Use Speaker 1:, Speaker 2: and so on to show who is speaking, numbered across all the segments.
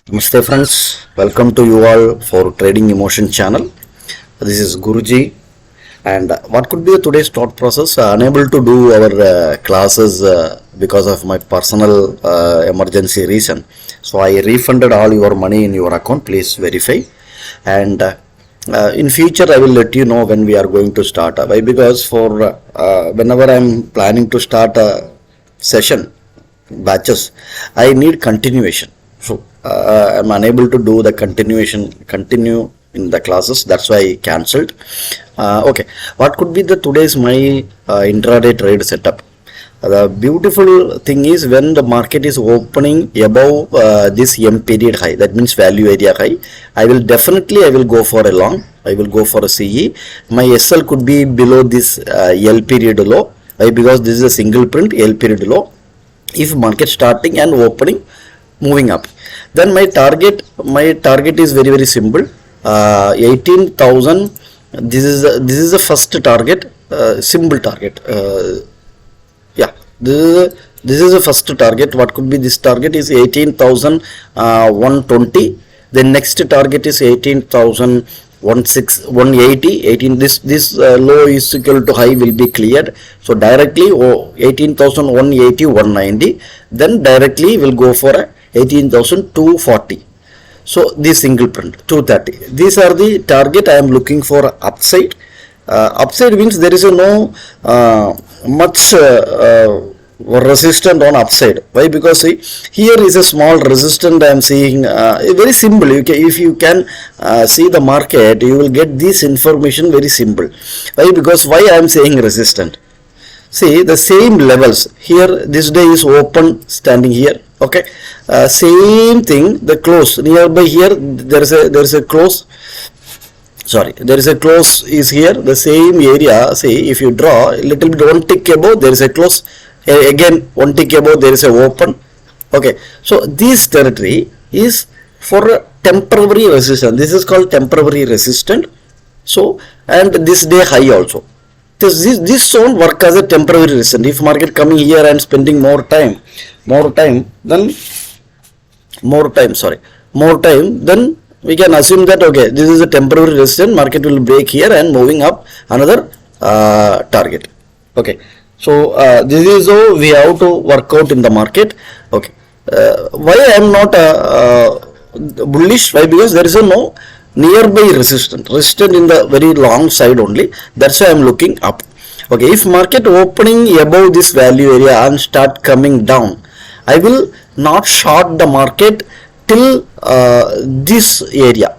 Speaker 1: Namaste friends, welcome to you all for Trading Emotion channel. This is Guruji, and what could be today's thought process? Unable to do our classes because of my personal emergency reason. So I refunded all your money in your account. Please verify, and in future I will let you know when we are going to start. Why? Because for whenever I am planning to start a session batches, I need continuation. So I'm unable to do the continue in the classes. That's why I cancelled. Okay, what could be the today's my intraday trade setup? The beautiful thing is when the market is opening above this M period high, that means value area high, I will go for a long. I will go for a CE. My SL could be below this L period low. Why? Because this is a single print L period low. If market starting and opening moving up, then my target is very simple. 18,000. This is the first target, simple target. Yeah, this is the first target. What could be this target is 18,120. The next target is 18,180. This low is equal to high will be cleared. So directly 18,180, 190. Then directly will go for a 18,240. So this single print 230. These are the target I am looking for upside. Upside means there is no much resistance on upside. Why? Because see, here is a small resistance I am seeing. Very simple. If you can see the market, you will get this information very simple. Why? Because why I am saying resistant. See the same levels here. This day is open standing here. Okay, same thing. The close nearby here. There is a close. Sorry, there is a close is here. The same area. See, if you draw a little bit one tick above, there is a close. Again one tick above, there is a open. Okay, so this territory is for a temporary resistance. This is called temporary resistance. So, and this day high also. This zone work as a temporary resistance. If market coming here and spending more time, then then we can assume that okay, this is a temporary resistance. Market will break here and moving up another target. Okay, so this is how we have to work out in the market. Okay, why I am not bullish? Why? Because there is no nearby resistance in the very long side only. That's why I am looking up. Okay, if market opening above this value area and start coming down, I will not short the market till this area.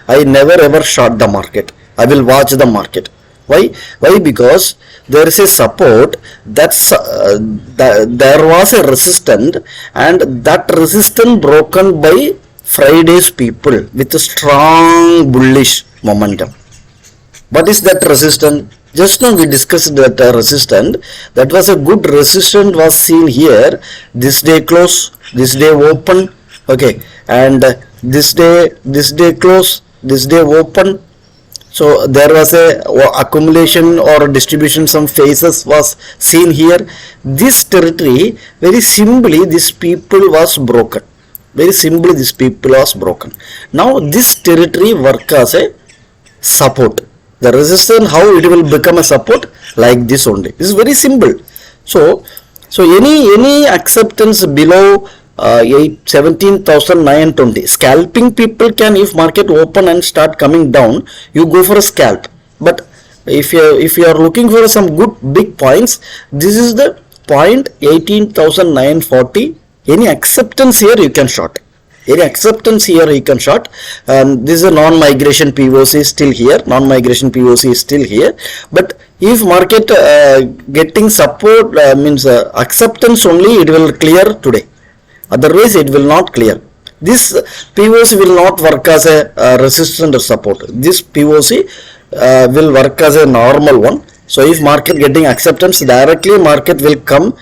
Speaker 1: I never ever short the market. I will watch the market. Why? Because there is a support. There was a resistance, and that resistance broken by Friday's people with a strong bullish momentum. What is that resistance? Just now we discussed that resistance. That was a good resistance was seen here. This day close, this day open. Okay, and this day close, this day open. So there was a accumulation or distribution, some phases was seen here. This territory, very simply, this people was broken. Now this territory work as a support. The resistance, how it will become a support? Like this only. This is very simple. So any acceptance below 17,920, scalping people can, if market open and start coming down, you go for a scalp. But if you are looking for some good big points, this is the point 18,940. Any acceptance here you can short. This is a non-migration POC still here. But if market getting support means acceptance only, it will clear today. Otherwise it will not clear. This POC will not work as a resistance or support. This POC will work as a normal one. So if market getting acceptance, directly market will come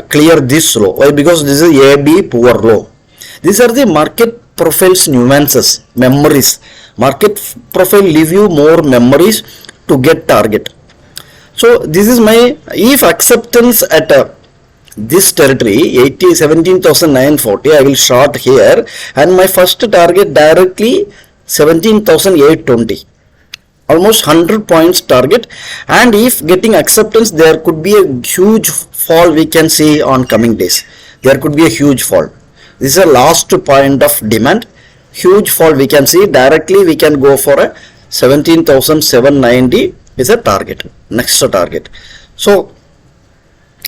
Speaker 1: clear this low. Why? Because this is AB poor low. These are the market profiles nuances, memories. Market profile leave you more memories to get target. So this is my, if acceptance at this territory 17,940, I will short here, and my first target directly 17,820, almost 100 points target. And if getting acceptance, there could be a huge fall we can see on coming days. There could be a huge fall. This is a last point of demand. Huge fall we can see. Directly we can go for a 17,790 is a target, next target. So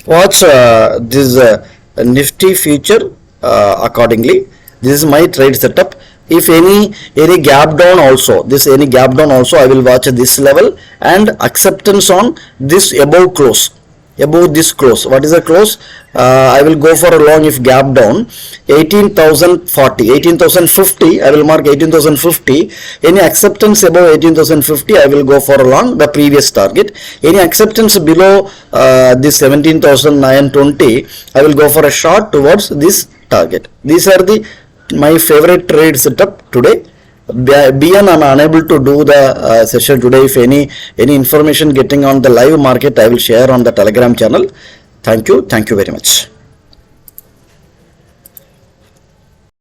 Speaker 1: watch this nifty future accordingly. This is my trade setup. If any gap down also, this any gap down also, I will watch this level and acceptance on this above close, above this close. What is the close? I will go for a long if gap down 18,040, 18,050. I will mark 18,050. Any acceptance above 18,050, I will go for a long, the previous target. Any acceptance below this 17,920, I will go for a short towards this target. These are the my favorite trade setup today. Beyond I'm unable to do the session today. If any information getting on the live market, I will share on the Telegram channel. Thank you very much.